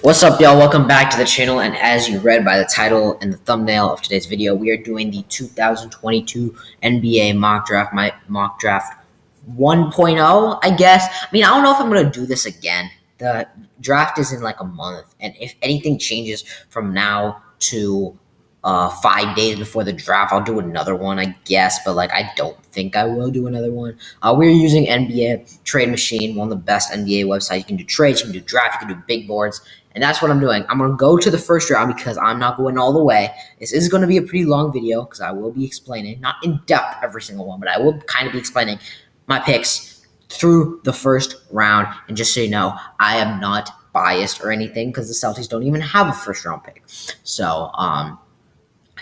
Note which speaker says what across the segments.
Speaker 1: What's up, y'all? Welcome back to the channel, and as you read by the title and the thumbnail of today's video, we are doing the 2022 NBA mock draft, my mock draft 1.0, I guess. I mean, I don't know if I'm going to do this again. The draft is in like a month, and if anything changes from now to 5 days before the draft, I'll do another one, I guess, but like I don't think I will do another one. We're using NBA Trade Machine, one of the best NBA websites. You can do trades, you can do draft, you can do big boards. And that's what I'm doing. I'm going to go to the first round because I'm not going all the way. This is going to be a pretty long video because I will be explaining, not in depth every single one, but I will kind of be explaining my picks through the first round. And just so you know, I am not biased or anything because the Celtics don't even have a first round pick. So,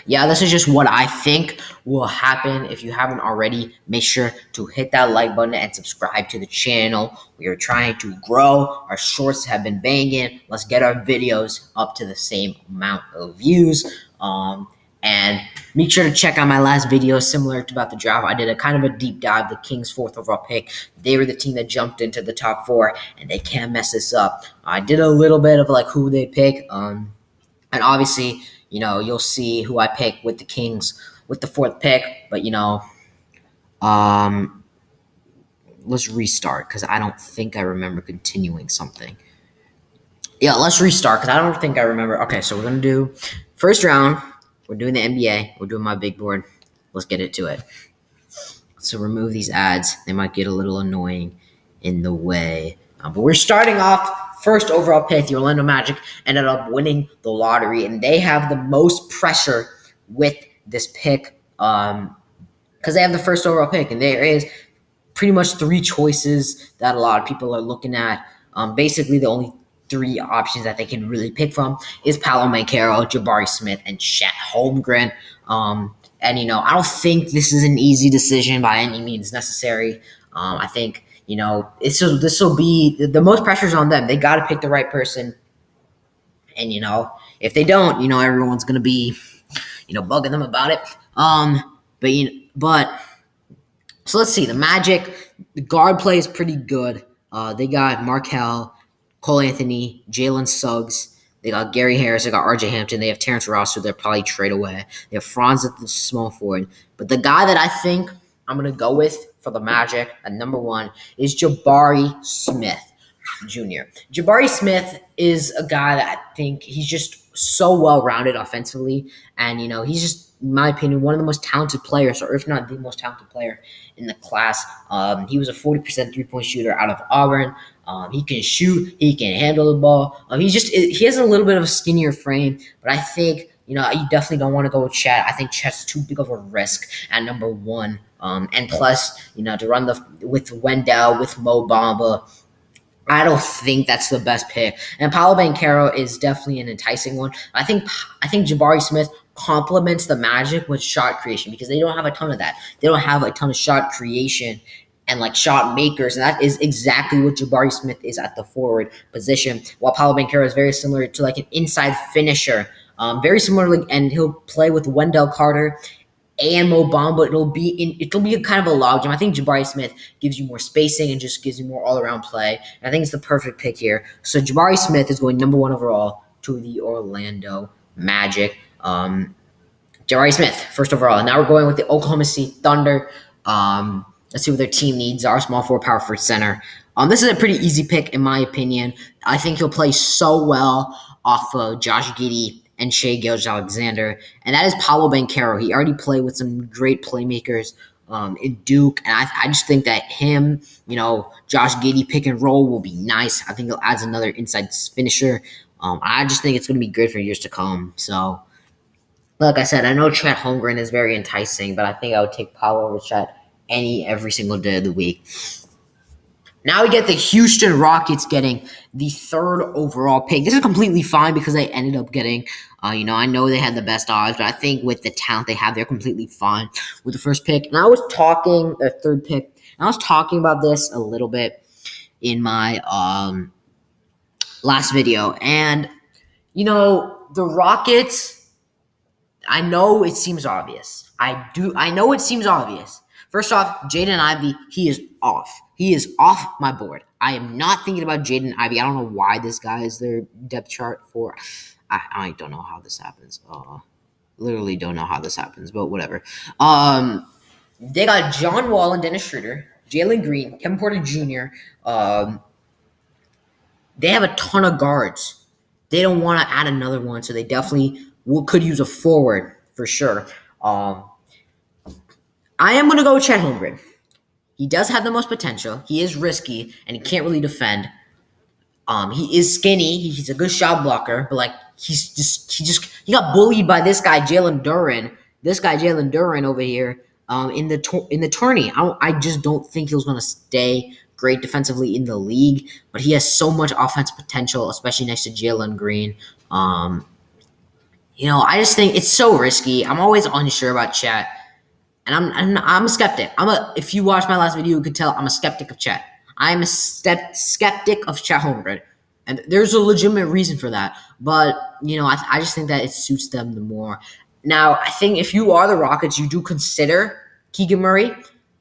Speaker 1: yeah, this is just what I think will happen. If you haven't already, make sure to hit that like button and subscribe to the channel. We are trying to grow. Our shorts have been banging. Let's get our videos up to the same amount of views. And make sure to check out my last video similar to about the draft. I did a kind of a deep dive. The Kings' 4th overall pick. They were the team that jumped into the top 4, and they can't mess this up. I did a little bit of like who they pick. And obviously, you know, you'll see who I pick with the Kings with the 4th pick. But, you know, let's restart because I don't think I remember continuing something. Yeah, let's restart because I don't think I remember. Okay, so we're going to do first round. We're doing the NBA. We're doing my big board. Let's get into it. So remove these ads. They might get a little annoying in the way. But we're starting off first overall pick. The Orlando Magic ended up winning the lottery, and they have the most pressure with this pick because they have the first overall pick, and there is pretty much 3 choices that a lot of people are looking at. Basically, the only 3 options that they can really pick from is Paolo Banchero, Jabari Smith, and Chet Holmgren. And, you know, I don't think this is an easy decision by any means necessary. I think, you know, this will be the most pressure's on them. They got to pick the right person. And, you know, if they don't, you know, everyone's going to be, you know, bugging them about it. But so let's see. The Magic, the guard play is pretty good. They got Markelle, Cole Anthony, Jalen Suggs. They got Gary Harris. They got RJ Hampton. They have Terrence Ross, who they'll probably trade away. They have Franz at the small forward. But the guy that I think I'm going to go with for the Magic at number 1 is Jabari Smith Jr. Jabari Smith is a guy that I think he's just so well-rounded offensively. And, you know, he's just, in my opinion, one of the most talented players, or if not the most talented player in the class. He was a 40% three-point shooter out of Auburn. He can shoot. He can handle the ball. He has a little bit of a skinnier frame, but I think, you know, you definitely don't want to go with Chet. I think Chet's too big of a risk at number 1. And plus, you know, to run with Wendell, with Mo Bamba, I don't think that's the best pick. And Paolo Banchero is definitely an enticing one. I think Jabari Smith complements the Magic with shot creation because they don't have a ton of that. They don't have a ton of shot creation and like shot makers, and that is exactly what Jabari Smith is at the forward position. While Paolo Banchero is very similar to like an inside finisher, very similar, and he'll play with Wendell Carter and Mo Bamba. It'll be a kind of a logjam. I think Jabari Smith gives you more spacing and just gives you more all-around play. And I think it's the perfect pick here. So Jabari Smith is going number 1 overall to the Orlando Magic. Jabari Smith, first overall. And now we're going with the Oklahoma City Thunder. Let's see what their team needs are. Small forward, power forward, center. This is a pretty easy pick in my opinion. I think he'll play so well off of Josh Giddey and Shai Gilgeous-Alexander, and that is Paolo Banchero. He already played with some great playmakers in Duke, and I just think that him, you know, Josh Giddey pick and roll will be nice. I think it adds another inside finisher. I just think it's going to be good for years to come. So, like I said, I know Chet Holmgren is very enticing, but I think I would take Paolo over Chet every single day of the week. Now we get the Houston Rockets getting the 3rd overall pick. This is completely fine because they ended up getting, you know, I know they had the best odds, but I think with the talent they have, they're completely fine with the first pick. And I was talking, the 3rd pick, and I was talking about this a little bit in my last video. And, you know, the Rockets, I know it seems obvious. I know it seems obvious First off, Jaden Ivey, he is off. He is off my board. I am not thinking about Jaden Ivey. I don't know why this guy is their depth chart for. I don't know how this happens. Literally don't know how this happens, but whatever. They got John Wall and Dennis Schroeder, Jalen Green, Kevin Porter Jr. They have a ton of guards. They don't want to add another one, so they definitely could use a forward for sure. I am going to go with Chet Holmgren. He does have the most potential. He is risky, and he can't really defend. He is skinny. He's a good shot blocker, but like he got bullied by this guy Jalen Duren. This guy Jalen Duren over here in the tourney. I just don't think he was going to stay great defensively in the league, but he has so much offense potential, especially next to Jalen Green. I just think it's so risky. I'm always unsure about Chet, and I'm a skeptic. If you watched my last video, you could tell I'm a skeptic of Chet. I'm a skeptic of Chet Holmgren, and there's a legitimate reason for that. But I just think that it suits them the more. Now, I think if you are the Rockets, you do consider Keegan Murray.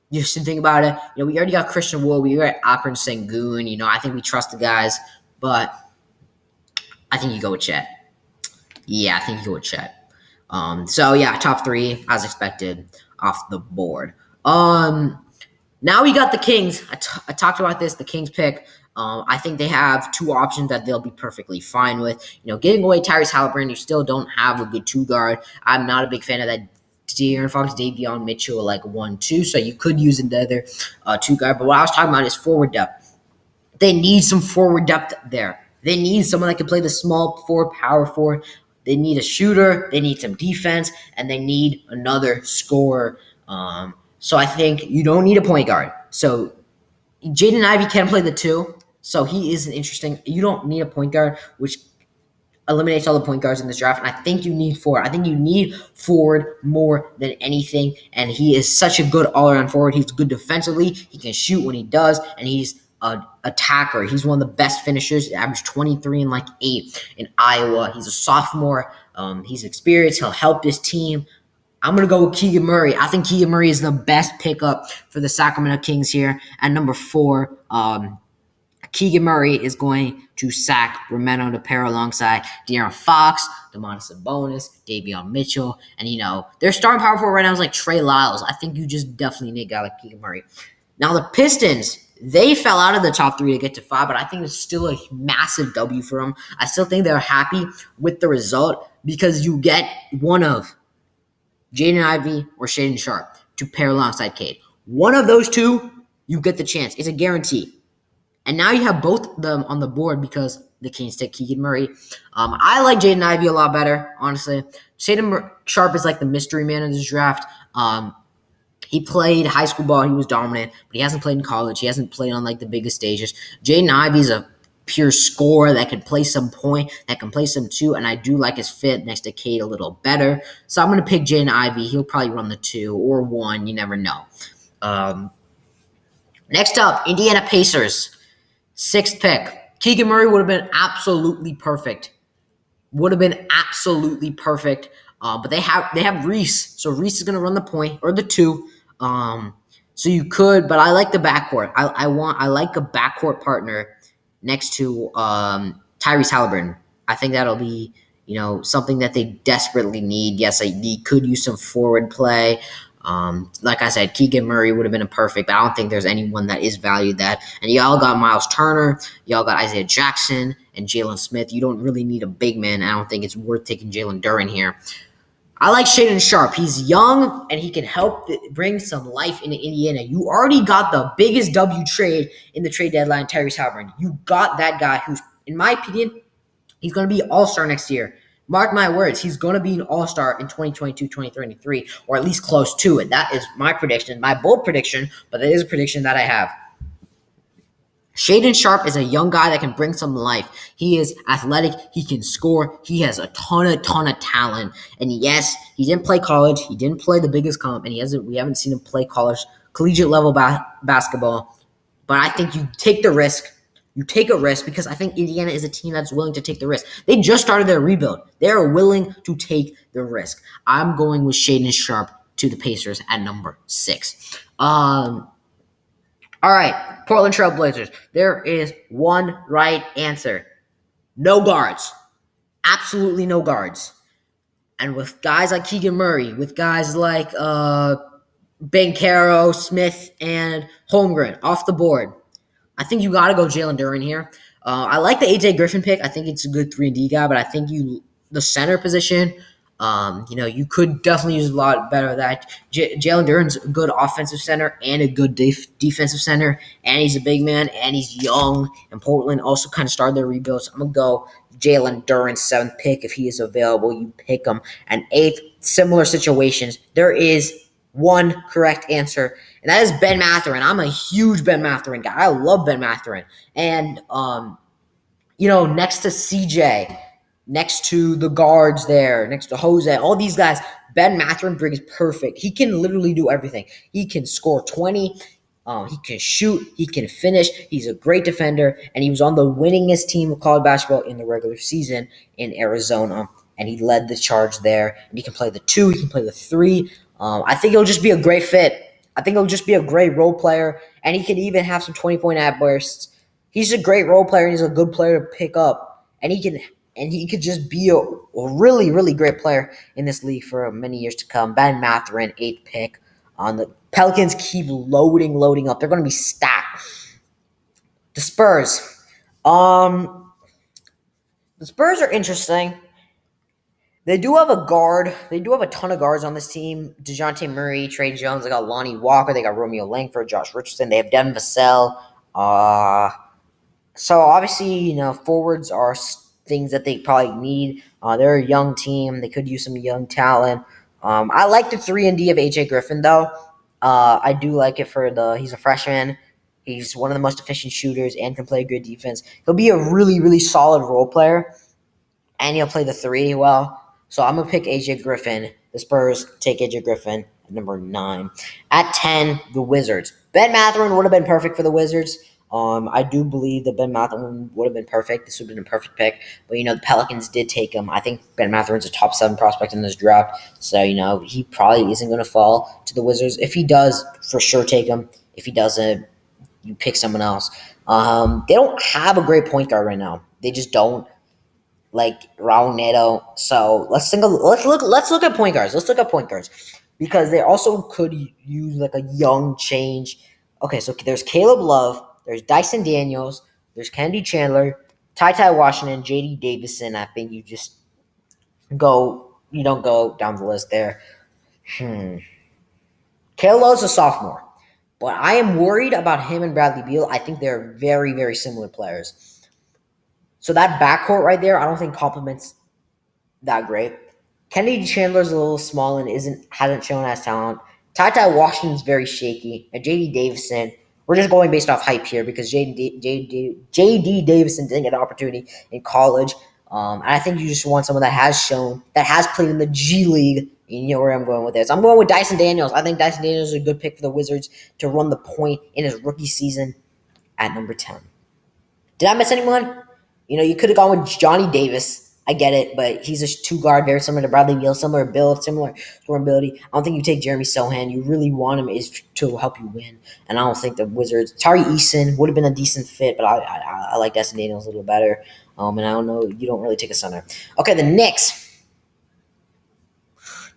Speaker 1: You should think about it. We already got Christian Wood. We got Akron Sengun. I think we trust the guys, but I think you go with Chet. Yeah, I think you go with Chet. Top three as expected off the board. Now we got the Kings. I talked about this. The Kings pick. I think they have two options that they'll be perfectly fine with. Giving away Tyrese Halliburton, you still don't have a good two guard. I'm not a big fan of that. De'Aaron Fox, Davion Mitchell, like 1-2, so you could use another two guard. But what I was talking about is forward depth. They need some forward depth there. They need someone that can play the small forward, power forward. They need a shooter. They need some defense, and they need another scorer. So I think you don't need a point guard. So Jaden Ivey can play the two, so he is interesting. You don't need a point guard, which eliminates all the point guards in this draft, and I think you need forward. I think you need forward more than anything, and he is such a good all-around forward. He's good defensively. He can shoot when he does, and he's an attacker. He's one of the best finishers. He averaged 23 and 8 in Iowa. He's a sophomore. He's experienced. He'll help his team. I'm going to go with Keegan Murray. I think Keegan Murray is the best pickup for the Sacramento Kings here. At number 4, Keegan Murray is going to sack Romano to pair alongside De'Aaron Fox, Domantas Sabonis, Davion Mitchell, and their starting power forward right now is like Trey Lyles. I think you just definitely need a guy like Keegan Murray. Now the Pistons, they fell out of the top 3 to get to 5, but I think it's still a massive W for them. I still think they're happy with the result because you get one of Jaden Ivey or Shaedon Sharpe to pair alongside Cade. One of those two, you get the chance. It's a guarantee. And now you have both of them on the board because the Kings take Keegan Murray. I like Jaden Ivey a lot better, honestly. Shaedon Sharpe is like the mystery man of this draft. He played high school ball. He was dominant, but he hasn't played in college. He hasn't played on the biggest stages. Jaden Ivey is a pure scorer that can play some point, that can play some 2, and I do like his fit next to Cade a little better. So I'm going to pick Jaden Ivey. He'll probably run the 2 or 1. You never know. Next up, Indiana Pacers. 6th pick. Keegan Murray would have been absolutely perfect. But they have Reese. So Reese is going to run the point or the 2. So you could, but I like the backcourt. I like a backcourt partner next to Tyrese Halliburton. I think that'll be, something that they desperately need. Yes, they could use some forward play. Like I said, Keegan Murray would have been a perfect, but I don't think there's anyone that is valued that. And y'all got Miles Turner, y'all got Isaiah Jackson, and Jalen Smith. You don't really need a big man. I don't think it's worth taking Jalen Duren here. I like Shaedon Sharpe. He's young, and he can help bring some life into Indiana. You already got the biggest W trade in the trade deadline, Tyrese Halliburton. You got that guy who's, in my opinion, he's going to be an all-star next year. Mark my words, he's going to be an all-star in 2022, 2023, or at least close to it. That is my prediction, my bold prediction, but that is a prediction that I have. Shaedon Sharpe is a young guy that can bring some life. He is athletic. He can score. He has a ton of talent. And yes, he didn't play college. He didn't play the biggest comp, and we haven't seen him play collegiate level basketball. But I think you take the risk. You take a risk because I think Indiana is a team that's willing to take the risk. They just started their rebuild. They're willing to take the risk. I'm going with Shaedon Sharpe to the Pacers at number 6. Um, all right, Portland Trail Blazers. There is one right answer. No guards. Absolutely no guards. And with guys like Keegan Murray, with guys like Bankero, Smith, and Holmgren off the board, I think you got to go Jalen Duren here. I like the AJ Griffin pick. I think it's a good 3-and-D guy, but I think the center position, you could definitely use a lot better of that. Jalen Duren's a good offensive center and a good defensive center, and he's a big man, and he's young. And Portland also kind of started their rebuild, so I'm going to go Jalen Duren, 7th pick. If he is available, you pick him. And 8th, similar situations. There is one correct answer, and that is Ben Mathurin. I'm a huge Ben Mathurin guy. I love Ben Mathurin. And, next to CJ, next to the guards there, next to Jose, all these guys, Ben Mathurin brings perfect. He can literally do everything. He can score 20. He can shoot. He can finish. He's a great defender, and he was on the winningest team of college basketball in the regular season in Arizona, and he led the charge there. And he can play the 2. He can play the 3. I think he'll just be a great fit. I think he'll just be a great role player, and he can even have some 20-point outbursts. He's a great role player, and he's a good player to pick up, and he could just be a really, really great player in this league for many years to come. Ben Mathurin, 8th pick. The Pelicans keep loading up. They're going to be stacked. The Spurs. The Spurs are interesting. They do have a guard. They do have a ton of guards on this team. DeJounte Murray, Trey Jones. They got Lonnie Walker. They got Romeo Langford, Josh Richardson. They have Devin Vassell. So obviously, forwards are things that they probably need. They're a young team. They could use some young talent. I like the 3-and-D of AJ Griffin, though. I do like it he's a freshman. He's one of the most efficient shooters and can play good defense. He'll be a really, really solid role player, and he'll play the 3 well. So I'm going to pick AJ Griffin. The Spurs take AJ Griffin at number 9. At 10, the Wizards. Ben Mathurin would have been perfect for the Wizards. I do believe that Ben Mathurin would have been perfect. This would have been a perfect pick. But, the Pelicans did take him. I think Ben Mathurin's a top 7 prospect in this draft. So, he probably isn't going to fall to the Wizards. If he does, for sure take him. If he doesn't, you pick someone else. They don't have a great point guard right now. They just don't. Like Raul Neto. So let's look at point guards. Let's look at point guards. Because they also could use like a young change. Okay, so there's Caleb Love. There's Dyson Daniels. There's Kennedy Chandler, Ty Washington, J.D. Davison. I think you don't go down the list there. Caleb Love's a sophomore. But I am worried about him and Bradley Beal. I think they're very, very similar players. So that backcourt right there, I don't think complements that great. Kennedy Chandler's a little small and hasn't shown as talent. Ty Washington's very shaky. And J.D. Davison, we're just going based off hype here because J.D. Davison didn't get an opportunity in college. And I think you just want someone that has played in the G League. You know where I'm going with this. I'm going with Dyson Daniels. I think Dyson Daniels is a good pick for the Wizards to run the point in his rookie season at number 10. Did I miss anyone? You could have gone with Johnny Davis. I get it, but he's a 2-guard, very similar to Bradley Beal, similar build, similar scoring ability. I don't think you take Jeremy Sohan. You really want him is to help you win, and I don't think the Wizards. Tari Eason would have been a decent fit, but I like Dyson Daniels a little better. And I don't know. You don't really take a center. Okay, the Knicks.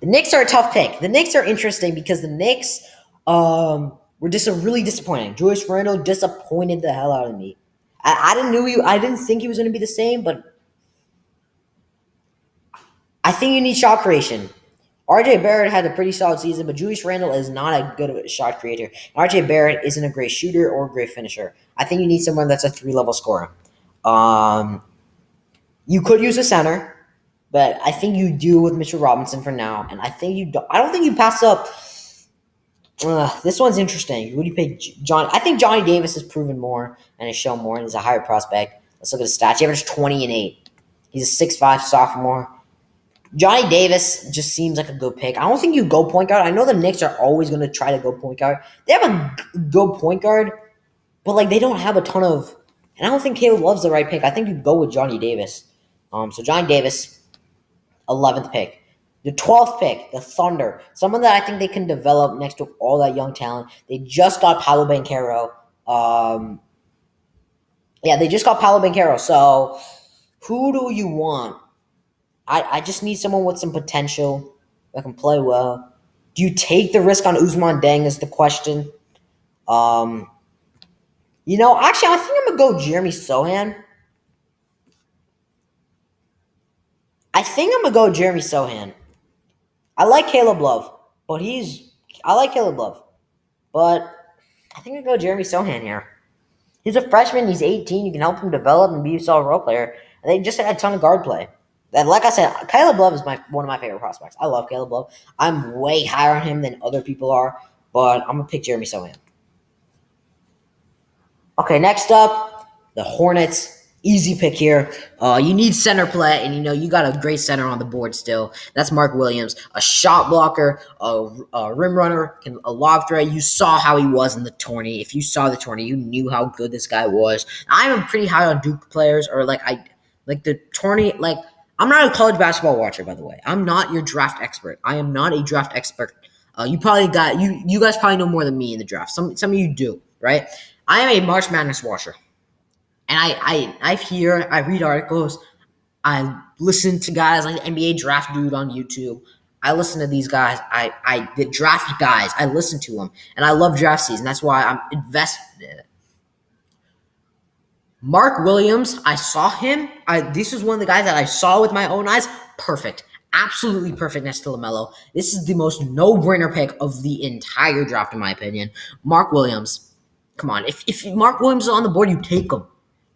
Speaker 1: The Knicks are a tough pick. The Knicks are interesting because the Knicks were really disappointing. Julius Randle disappointed the hell out of me. I didn't think he was going to be the same, but I think you need shot creation. RJ Barrett had a pretty solid season, but Julius Randle is not a good shot creator. RJ Barrett isn't a great shooter or a great finisher. I think you need someone that's a 3-level scorer. You could use a center, but I think you do with Mitchell Robinson for now, and I don't think you pass up. This one's interesting. Who do you pick? I think Johnny Davis has proven more and has shown more and is a higher prospect. Let's look at his stats. He averaged 20 and 8. He's a 6'5" sophomore. Johnny Davis just seems like a good pick. I don't think you go point guard. I know the Knicks are always going to try to go point guard. They have a good point guard, but they don't have a ton of. And I don't think Caleb Love's the right pick. I think you go with Johnny Davis. So Johnny Davis, 11th pick. The 12th pick, the Thunder. Someone that I think they can develop next to all that young talent. They just got Paolo Banchero. Yeah, they just got Paolo Banchero. So who do you want? I just need someone with some potential that can play well. Do you take the risk on Usman Deng is the question. Um, actually, I think I'm going to go Jeremy Sohan. I think I'm going to go Jeremy Sohan. I like Caleb Love, but I like Caleb Love, but I think I go Jeremy Sohan here. He's a freshman. He's 18. You can help him develop and be a solid role player. And they just had a ton of guard play. And like I said, Caleb Love is one of my favorite prospects. I love Caleb Love. I'm way higher on him than other people are, but I'm gonna pick Jeremy Sohan. Okay, next up, the Hornets. Easy pick here. You need center play, and you got a great center on the board still. That's Mark Williams, a shot blocker, a rim runner, a lob threat. You saw how he was in the tourney. If you saw the tourney, you knew how good this guy was. I'm pretty high on Duke players, or like the tourney. Like I'm not a college basketball watcher, by the way. I'm not your draft expert. I am not a draft expert. You probably got you guys probably know more than me in the draft. Some of you do, right? I am a March Madness watcher. And I read articles, I listen to guys like the NBA Draft Dude on YouTube. I listen to these guys. The draft guys. I listen to them, and I love draft season. That's why I'm invested in it. Mark Williams, I saw him. This is one of the guys that I saw with my own eyes. Perfect, absolutely perfect next to LaMelo. This is the most no-brainer pick of the entire draft, in my opinion. Mark Williams. Come on, if Mark Williams is on the board, you take him.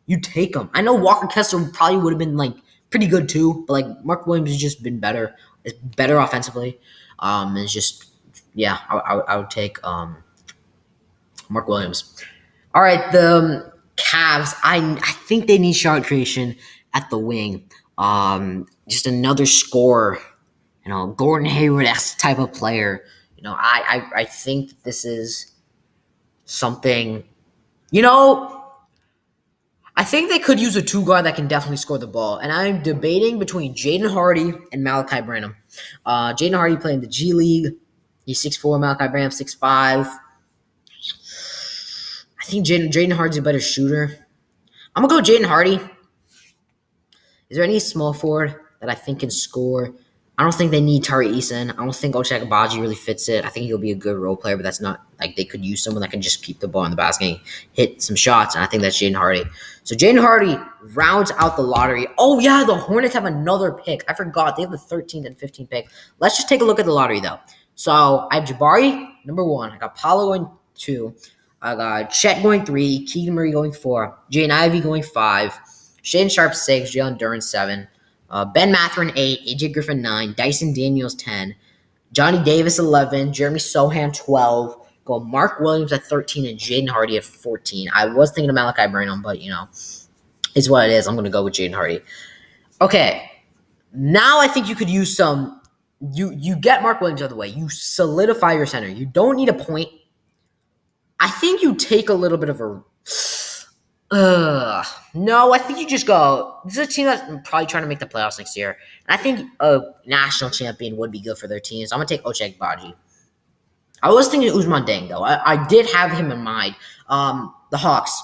Speaker 1: You take him. I know Walker Kessler probably would have been pretty good too, but Mark Williams has just been better. It's better offensively. It's just I would take Mark Williams. All right, the Cavs. I think they need shot creation at the wing. Just another scorer. Gordon Hayward-esque type of player. I think that this is something. I think they could use a two guard that can definitely score the ball. And I'm debating between Jaden Hardy and Malachi Branham. Jaden Hardy playing the G League. He's 6'4", Malachi Branham 6'5". I think Jaden Hardy's a better shooter. I'm going to go Jaden Hardy. Is there any small forward that I think can score? I don't think they need Tari Eason. I don't think Ochai Agbaji really fits it. I think he'll be a good role player, but that's not they could use someone that can just keep the ball in the basket and hit some shots, and I think that's Jaden Hardy. So Jaden Hardy rounds out the lottery. Oh, yeah, the Hornets have another pick. I forgot. They have the 13th and 15th pick. Let's just take a look at the lottery, though. So I have Jabari, number 1. I got Paolo going 2. I got Chet going 3. Keegan Murray going 4. Jaden Ivey going 5. Shaedon Sharpe 6. Jalen Duren 7. Ben Mathurin 8. AJ Griffin 9. Dyson Daniels 10. Johnny Davis 11. Jeremy Sohan 12. Go Mark Williams at 13 and Jaden Hardy at 14. I was thinking of Malachi Branham, but it's what it is. I'm going to go with Jaden Hardy. Okay, now I think you could use some. You get Mark Williams out of the way. You solidify your center. You don't need a point. I think you take a little bit of a. No, I think you just go. This is a team that's probably trying to make the playoffs next year, and I think a national champion would be good for their teams. I'm gonna take Ochai Agbaji. I was thinking Usman Deng, though. I did have him in mind. The Hawks.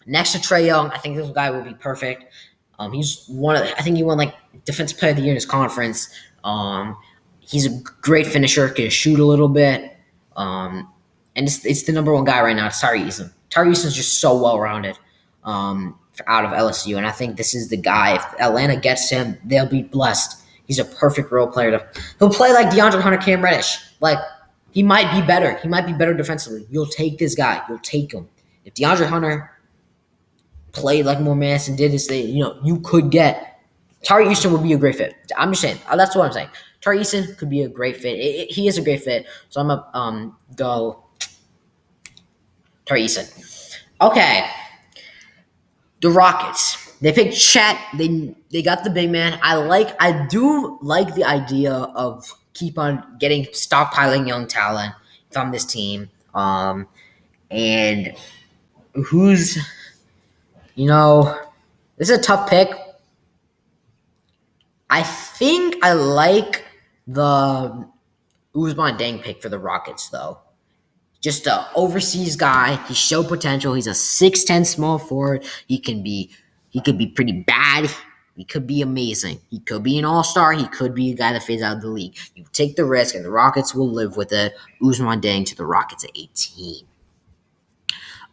Speaker 1: Next to Trae Young, I think this guy will be perfect. He's I think he won Defensive Player of the Year in his conference. He's a great finisher, can shoot a little bit. And it's the number 1 guy right now. It's Tari Eason. Tari Eason's just so well-rounded out of LSU, and I think this is the guy. If Atlanta gets him, they'll be blessed. He's a perfect role player. He'll play like DeAndre Hunter, Cam Reddish. He might be better. He might be better defensively. You'll take this guy. You'll take him. If DeAndre Hunter played like more minutes and did his thing, you could get Tari Eason would be a great fit. I'm just saying. That's what I'm saying. Tari Eason could be a great fit. He is a great fit. So I'm gonna go Tari Eason. Okay. The Rockets. They picked Chet. They got the big man. I do like the idea of keep on stockpiling young talent from this team. And who's this is a tough pick. I think I like The Ousmane Deng pick for the Rockets, though. Just a overseas guy. He showed potential. He's a 6'10" small forward. He could be pretty bad. He could be amazing. He could be an all-star. He could be a guy that fades out of the league. You take the risk, and the Rockets will live with it. Ousmane Deng to the Rockets at 18.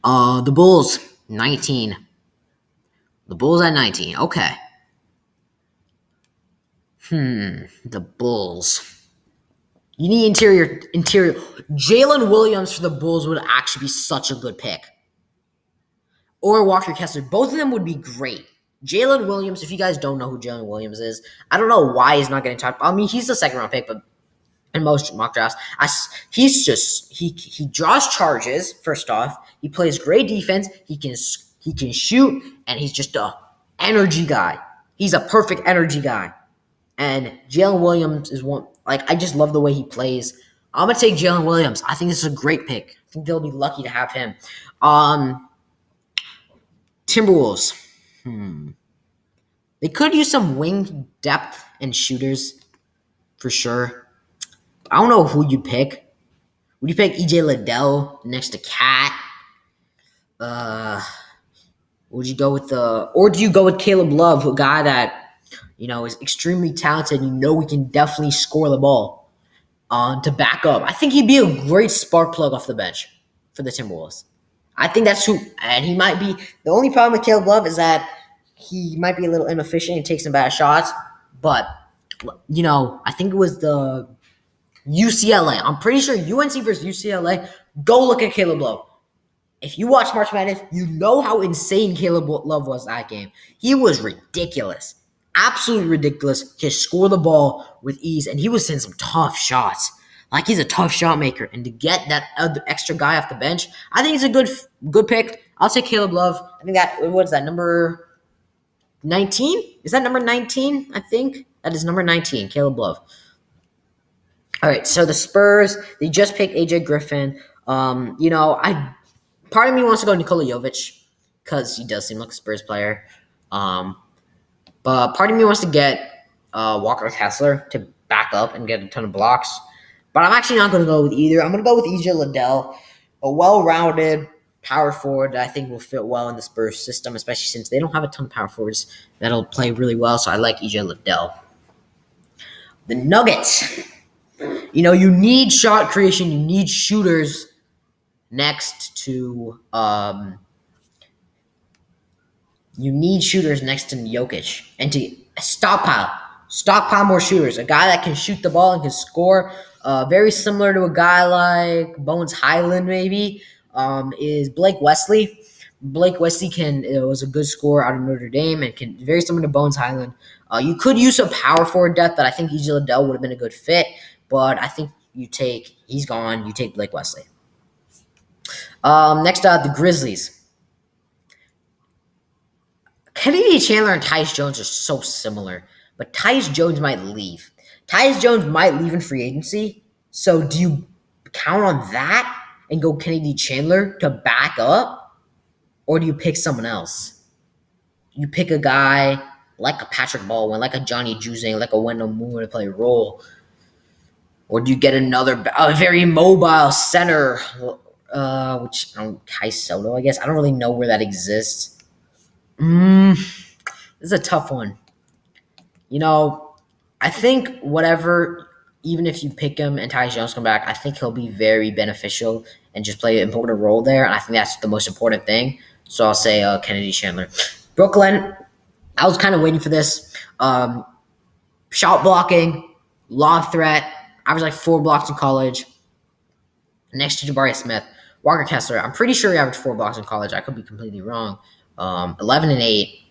Speaker 1: The Bulls, 19. The Bulls at 19. Okay. The Bulls. You need interior. Jalen Williams for the Bulls would actually be such a good pick. Or Walker Kessler. Both of them would be great. Jalen Williams, if you guys don't know who Jalen Williams is, I don't know why he's not getting talked. I mean, he's the second round pick, but in most mock drafts, he draws charges. First off, he plays great defense. He can shoot, and he's just a energy guy. He's a perfect energy guy. And Jalen Williams is one. Like, I just love the way he plays. I'm gonna take Jalen Williams. I think this is a great pick. I think they'll be lucky to have him. Timberwolves. They could use some wing depth and shooters for sure. I don't know who you'd pick. Would you pick EJ Liddell next to Cat? Would you go with or do you go with Caleb Love, a guy that is extremely talented? We can definitely score the ball to back up. I think he'd be a great spark plug off the bench for the Timberwolves. I think that's who, and he might be. The only problem with Caleb Love is that he might be a little inefficient and take some bad shots. But, I think it was the UCLA. I'm pretty sure UNC versus UCLA. Go look at Caleb Love. If you watch March Madness, you know how insane Caleb Love was that game. He was ridiculous. Absolutely ridiculous. Just score the ball with ease, and he was hitting some tough shots. Like, he's a tough shot maker, and to get that other extra guy off the bench, I think it's a good pick. I'll take Caleb Love. I think what's that, number 19? Is that number 19? I think that is number 19, Caleb Love. All right, so the Spurs, they just picked AJ Griffin. Part of me wants to go Nikola Jovic because he does seem like a Spurs player. But part of me wants to get Walker Kessler to back up and get a ton of blocks. But I'm actually not going to go with either. I'm going to go with EJ Liddell, a well-rounded power forward that I think will fit well in the Spurs system, especially since they don't have a ton of power forwards that'll play really well. So I like EJ Liddell. The Nuggets. You need shot creation. You need shooters next to Jokic, and to stockpile more shooters. A guy that can shoot the ball and can score. Very similar to a guy like Bones Highland, maybe, is Blake Wesley. Blake Wesley was a good scorer out of Notre Dame and can very similar to Bones Highland. You could use a power forward depth that I think EJ Liddell would have been a good fit, but I think he's gone. You take Blake Wesley. Next up, the Grizzlies. Kennedy Chandler and Tyus Jones are so similar, but Tyus Jones might leave. Tyus Jones might leave in free agency, so do you count on that and go Kennedy Chandler to back up, or do you pick someone else? You pick a guy like a Patrick Baldwin, like a Johnny Juzang, like a Wendell Moore to play a role, or do you get a very mobile center, Kai Soto, I guess. I don't really know where that exists. This is a tough one. I think even if you pick him and Tyus Jones come back, I think he'll be very beneficial and just play an important role there. And I think that's the most important thing. So I'll say Kennedy Chandler. Brooklyn, I was kind of waiting for this. Shot blocking, lob threat, averaged like 4 blocks in college. Next to Jabari Smith. Walker Kessler, I'm pretty sure he averaged 4 blocks in college. I could be completely wrong. 11 and 8.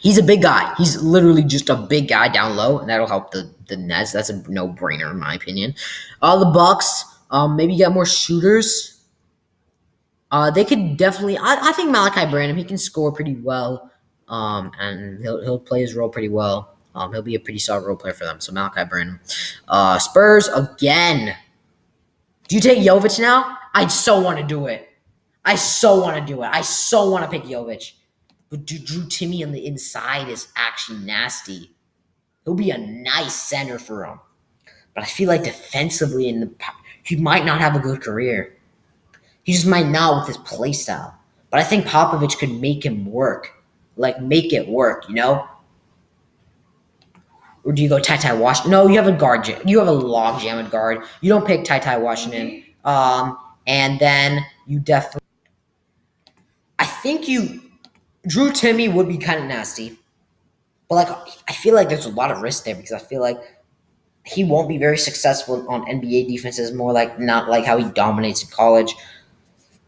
Speaker 1: He's a big guy. He's literally just a big guy down low, and that'll help the Nets. That's a no-brainer in my opinion. The Bucks, maybe get more shooters. They could definitely. I think Malachi Branham, he can score pretty well, and he'll play his role pretty well. He'll be a pretty solid role player for them. So Malachi Branham. Spurs again. Do you take Jovic now? I so want to do it. I so want to pick Jovic. But Drew Timmy on the inside is actually nasty. He'll be a nice center for him. But I feel like defensively, he might not have a good career. He just might not with his play style. But I think Popovich could make him work, like make it work. Or do you go Ty Washington? No, you have a guard. You have a log jam at guard. You don't pick Ty Washington. And then you definitely. I think Drew Timmy would be kind of nasty, but like I feel like there's a lot of risk there because I feel like he won't be very successful on NBA defenses. More like not like how he dominates in college.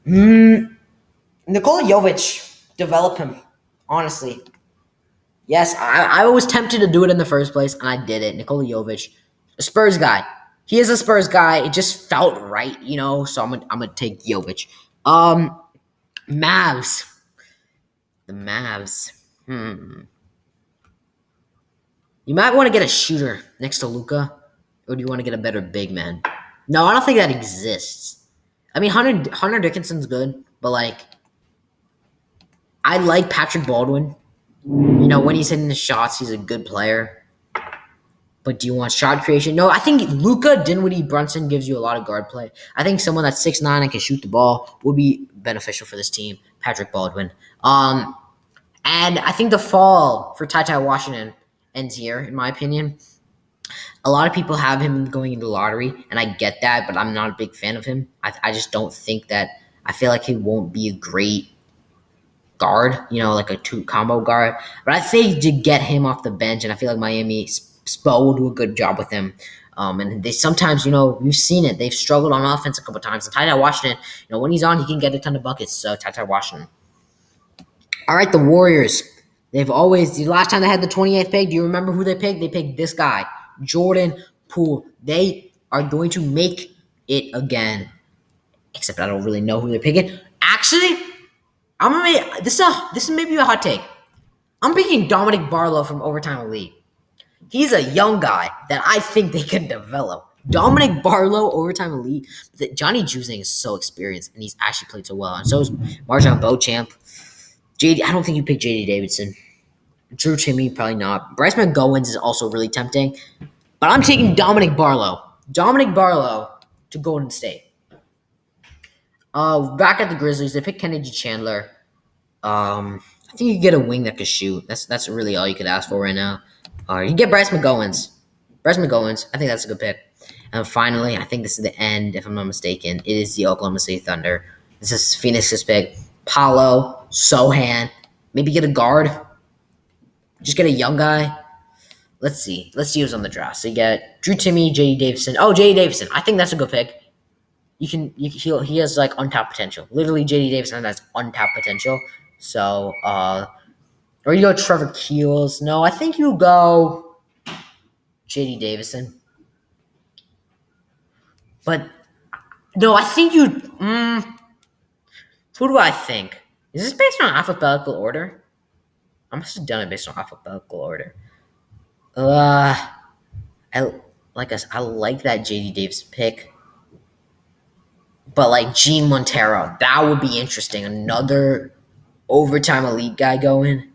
Speaker 1: Nikola Jovic, develop him. Honestly, yes, I was tempted to do it in the first place, and I did it. Nikola Jovic, a Spurs guy. He is a Spurs guy. It just felt right, So I'm gonna take Jovic. Mavs. The Mavs. You might want to get a shooter next to Luka, or do you want to get a better big man? No, I don't think that exists. I mean, Hunter Dickinson's good, but like, I like Patrick Baldwin. When he's hitting the shots, he's a good player. But do you want shot creation? No, I think Luka Dinwiddie Brunson gives you a lot of guard play. I think someone that's 6'9" and can shoot the ball would be beneficial for this team. Patrick Baldwin. And I think the fall for Ty Washington ends here, in my opinion. A lot of people have him going into the lottery, and I get that, but I'm not a big fan of him. I just don't think that. I feel like he won't be a great guard, like a two combo guard. But I think to get him off the bench, and I feel like Miami Spo will do a good job with him. And they sometimes, we've seen it. They've struggled on offense a couple times. And Ty Washington, when he's on, he can get a ton of buckets. So Ty Washington. All right, the Warriors. The last time they had the 28th pick, do you remember who they picked? They picked this guy, Jordan Poole. They are going to make it again. Except I don't really know who they're picking. Actually, this is maybe a hot take. I'm picking Dominic Barlow from Overtime Elite. He's a young guy that I think they can develop. Dominic Barlow, Overtime Elite. Johnny Juzang is so experienced, and he's actually played so well. And so is Marjon Beauchamp. I don't think you picked J.D. Davidson. Drew Timmy, probably not. Bryce McGowens is also really tempting. But I'm taking Dominic Barlow. Dominic Barlow to Golden State. Back at the Grizzlies, they picked Kennedy Chandler. I think you get a wing that could shoot. That's really all you could ask for right now. You get Bryce McGowens. I think that's a good pick. And finally, I think this is the end, if I'm not mistaken. It is the Oklahoma City Thunder. This is Phoenix's pick. Paolo, Sohan. Maybe get a guard. Just get a young guy. Let's see. Let's see who's on the draft. So you get Drew Timmy, J.D. Davidson. Oh, J.D. Davidson. I think that's a good pick. He has like untapped potential. Literally, J.D. Davidson has untapped potential. So, or you go Trevor Keels. No, I think you go J.D. Davidson. But no, I think you. Who do I think? Is this based on alphabetical order? I must have done it based on alphabetical order. I like that J.D. Davis pick, but like Gene Montero, that would be interesting. Another Overtime Elite guy going.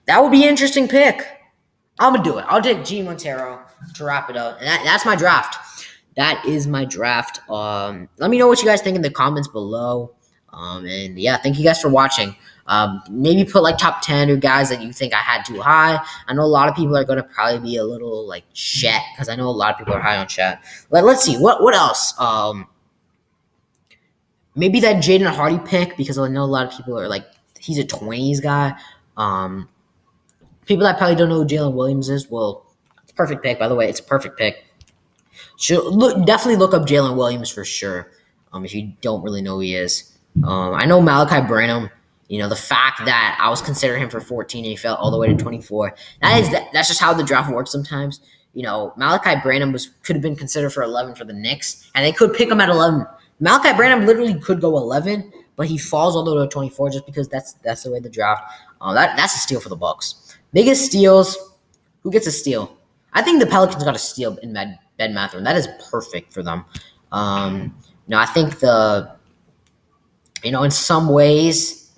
Speaker 1: That would be an interesting pick. I'm gonna do it. I'll take Gene Montero to wrap it up, and that's my draft. That is my draft. Let me know what you guys think in the comments below. And yeah, thank you guys for watching. Maybe put like top 10 or guys that you think I had too high. I know a lot of people are going to probably be a little like Chet, because I know a lot of people are high on Chet. Let's see. What else? Maybe that Jaden Hardy pick, because I know a lot of people are like, he's a 20s guy. People that probably don't know who Jalen Williams is, well, it's a perfect pick, by the way. It's a perfect pick. Definitely look up Jalen Williams for sure, if you don't really know who he is. I know Malachi Branham. The fact that I was considering him for 14 and he fell all the way to 24. That's just how the draft works sometimes. Malachi Branham could have been considered for 11 for the Knicks, and they could pick him at 11. Malachi Branham literally could go 11, but he falls all the way to 24 just because that's the way the draft. That's a steal for the Bucks. Biggest steals. Who gets a steal? I think the Pelicans got a steal in Ben Mathurin. That is perfect for them. I think in some ways,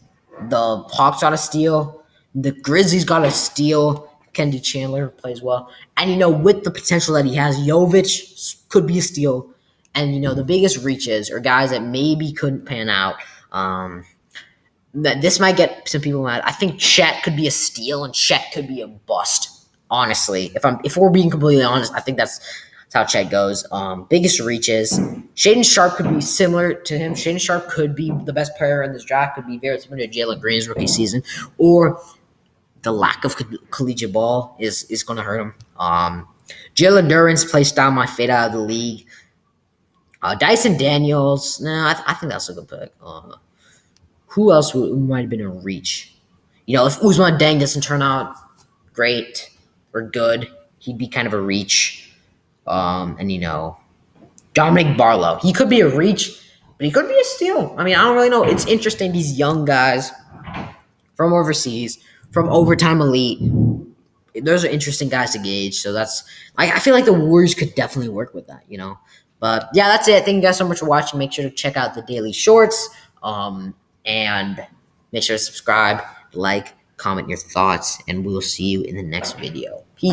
Speaker 1: the Hawks got a steal. The Grizzlies got a steal. Kennedy Chandler plays well. And, with the potential that he has, Jovic could be a steal. And, the biggest reaches are guys that maybe couldn't pan out. This might get some people mad. I think Chet could be a steal and Chet could be a bust. Honestly, if we're being completely honest, I think that's how Chet goes. Biggest reaches. Shaden Sharp could be similar to him. Shaden Sharp could be the best player in this draft. Could be very similar to Jalen Green's rookie season, or the lack of collegiate ball is going to hurt him. Jalen Duren's placed down my fade out of the league. Dyson Daniels, I think that's a good pick. Who else might have been a reach? If Ousmane Deng doesn't turn out great or good, he'd be kind of a reach. And Dominic Barlow, he could be a reach, but he could be a steal. I don't really know. It's interesting, these young guys from overseas, from overtime elite. Those are interesting guys to gauge. So I feel like the Warriors could definitely work with that, But yeah, that's it. Thank you guys so much for watching. Make sure to check out the daily shorts. And make sure to subscribe, like, comment your thoughts, and we'll see you in the next video. Peace.